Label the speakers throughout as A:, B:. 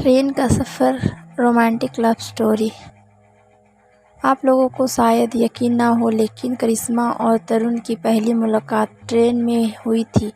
A: Train का सफ़र romantic love story. आप लोगों को शायद यकीन ना हो, लेकिन करिश्मा और तरुण की पहली मुलाकात ट्रेन में हुई थी।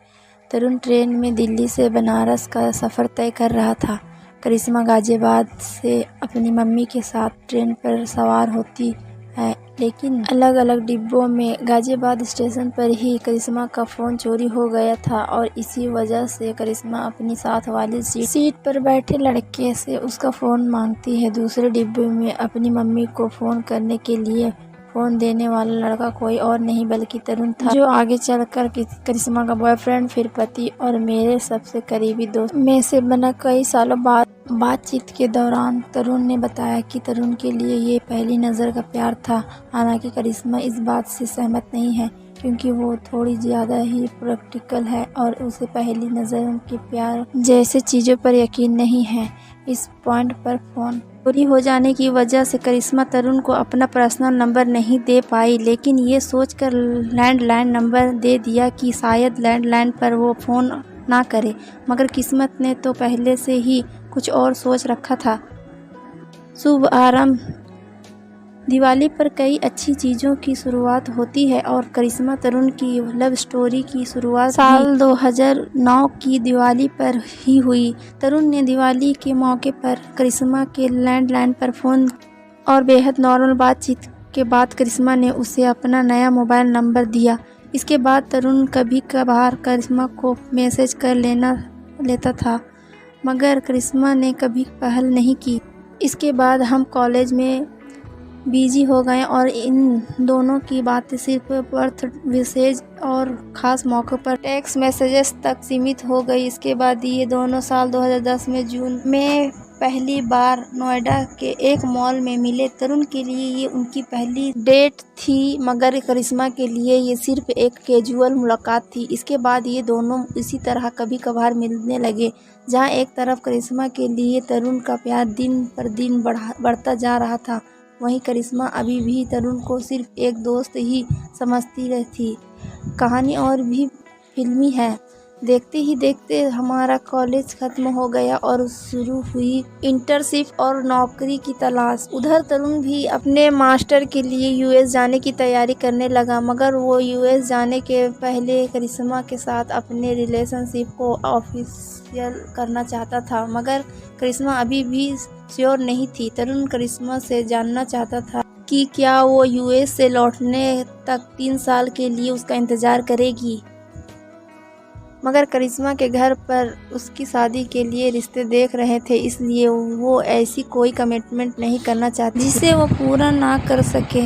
A: तरुण ट्रेन में दिल्ली से बनारस का सफ़र तय कर रहा था। करिश्मा गाज़ियाबाद से अपनी मम्मी के साथ ट्रेन पर सवार होती है, लेकिन अलग अलग डिब्बों में। गाज़ियाबाद स्टेशन पर ही करिश्मा का फ़ोन चोरी हो गया था और इसी वजह से करिश्मा अपनी साथ वाली सीट पर बैठे लड़के से उसका फ़ोन मांगती है। दूसरे डिब्बे में अपनी मम्मी को फ़ोन करने के लिए फ़ोन देने वाला लड़का कोई और नहीं बल्कि तरुण था, जो आगे चलकर करिश्मा का बॉयफ्रेंड, फिर पति और मेरे सबसे करीबी दोस्त में से बना। कई सालों बाद बातचीत के दौरान तरुण ने बताया कि तरुण के लिए ये पहली नज़र का प्यार था। हालांकि करिश्मा इस बात से सहमत नहीं है, क्योंकि वो थोड़ी ज़्यादा ही प्रैक्टिकल है और उसे पहली नज़र के प्यार जैसे चीज़ों पर यकीन नहीं है। इस पॉइंट पर फ़ोन चोरी हो जाने की वजह से करिश्मा तरुण को अपना पर्सनल नंबर नहीं दे पाई, लेकिन ये सोचकर लैंडलाइन नंबर दे दिया कि शायद लैंडलाइन पर वो फ़ोन ना करे। मगर किस्मत ने तो पहले से ही कुछ और सोच रखा था। शुभ आरंभ। दिवाली पर कई अच्छी चीज़ों की शुरुआत होती है और करिश्मा तरुण की लव स्टोरी की शुरुआत साल 2009 की दिवाली पर ही हुई। तरुण ने दिवाली के मौके पर करिश्मा के लैंडलाइन पर फ़ोन और बेहद नॉर्मल बातचीत के बाद करिश्मा ने उसे अपना नया मोबाइल नंबर दिया। इसके बाद तरुण कभी कभार करिश्मा को मैसेज कर लेता था, मगर करिश्मा ने कभी पहल नहीं की। इसके बाद हम कॉलेज में बिजी हो गए और इन दोनों की बातें सिर्फ बर्थ विशेष और ख़ास मौक़ों पर टेक्स्ट मैसेजेस तक सीमित हो गई। इसके बाद ये दोनों साल 2010 में जून में पहली बार नोएडा के एक मॉल में मिले। तरुण के लिए ये उनकी पहली डेट थी, मगर करिश्मा के लिए ये सिर्फ एक कैजुअल मुलाकात थी। इसके बाद ये दोनों इसी तरह कभी कभार मिलने लगे। जहाँ एक तरफ करिश्मा के लिए तरुण का प्यार दिन पर दिन बढ़ता जा रहा था, वहीं करिश्मा अभी भी तरुण को सिर्फ एक दोस्त ही समझती रहती। कहानी और भी फिल्मी है। देखते ही देखते हमारा कॉलेज ख़त्म हो गया और शुरू हुई इंटर्नशिप और नौकरी की तलाश। उधर तरुण भी अपने मास्टर के लिए यूएस जाने की तैयारी करने लगा, मगर वो यूएस जाने के पहले करिश्मा के साथ अपने रिलेशनशिप को ऑफिशियल करना चाहता था। मगर करिश्मा अभी भी श्योर नहीं थी। तरुण करिश्मा से जानना चाहता था कि क्या वो यूएस से लौटने तक 3 साल के लिए उसका इंतज़ार करेगी। मगर करिश्मा के घर पर उसकी शादी के लिए रिश्ते देख रहे थे, इसलिए वो ऐसी कोई कमिटमेंट नहीं करना चाहती जिसे वो पूरा ना कर सके।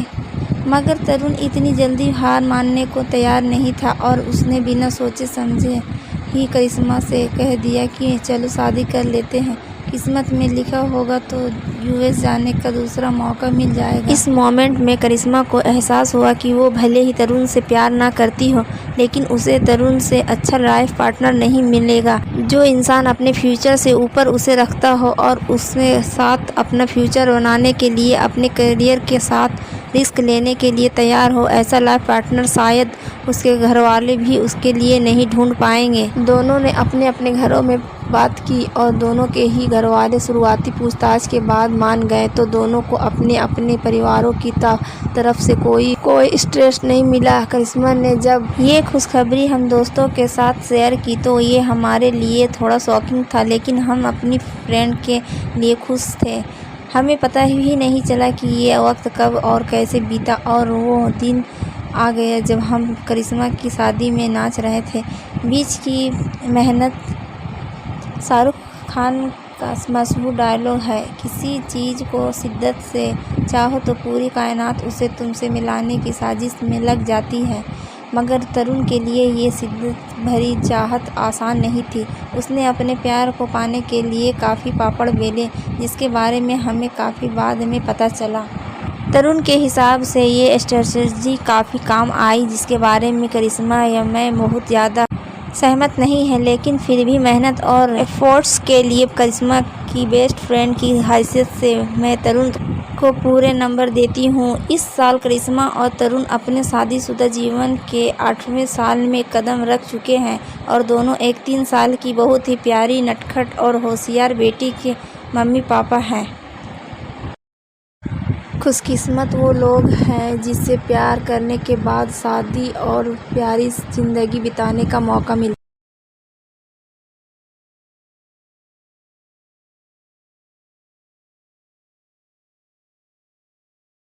A: मगर तरुण इतनी जल्दी हार मानने को तैयार नहीं था और उसने बिना सोचे समझे ही करिश्मा से कह दिया कि चलो शादी कर लेते हैं। किस्मत में लिखा होगा तो यूएस जाने का दूसरा मौका मिल जाएगा। इस मोमेंट में करिश्मा को एहसास हुआ कि वो भले ही तरुण से प्यार ना करती हो, लेकिन उसे तरुण से अच्छा लाइफ पार्टनर नहीं मिलेगा। जो इंसान अपने फ्यूचर से ऊपर उसे रखता हो और उसके साथ अपना फ्यूचर बनाने के लिए अपने करियर के साथ रिस्क लेने के लिए तैयार हो, ऐसा लाइफ पार्टनर शायद उसके घर वाले भी उसके लिए नहीं ढूंढ पाएंगे। दोनों ने अपने अपने घरों में बात की और दोनों के ही घर वाले शुरुआती पूछताछ के बाद मान गए, तो दोनों को अपने अपने परिवारों की तरफ से कोई स्ट्रेस नहीं मिला। करिश्मा ने जब ये खुशखबरी हम दोस्तों के साथ शेयर की तो ये हमारे लिए थोड़ा शॉकिंग था, लेकिन हम अपनी फ्रेंड के लिए खुश थे। हमें पता ही नहीं चला कि ये वक्त कब और कैसे बीता, और वो दिन आ गया जब हम करिश्मा की शादी में नाच रहे थे। बीच की मेहनत शाहरुख खान का मशहूर डायलॉग है, किसी चीज़ को शिद्दत से चाहो तो पूरी कायनात उसे तुमसे मिलाने की साजिश में लग जाती है। मगर तरुण के लिए ये शिद्दत भरी चाहत आसान नहीं थी। उसने अपने प्यार को पाने के लिए काफ़ी पापड़ बेले, जिसके बारे में हमें काफ़ी बाद में पता चला। तरुण के हिसाब से ये स्ट्रेटजी काफ़ी काम आई, जिसके बारे में करिश्मा या मैं बहुत ज़्यादा सहमत नहीं है, लेकिन फिर भी मेहनत और एफर्ट्स के लिए करिश्मा की बेस्ट फ्रेंड की हैसियत से मैं तरुण को पूरे नंबर देती हूँ। इस साल करिश्मा और तरुण अपने शादीशुदा जीवन के 8वें साल में कदम रख चुके हैं और दोनों एक 3 साल की बहुत ही प्यारी, नटखट और होशियार बेटी के मम्मी पापा हैं। खुशकिस्मत वो लोग हैं जिसे प्यार करने के बाद शादी और प्यारी ज़िंदगी बिताने का मौका मिलता है।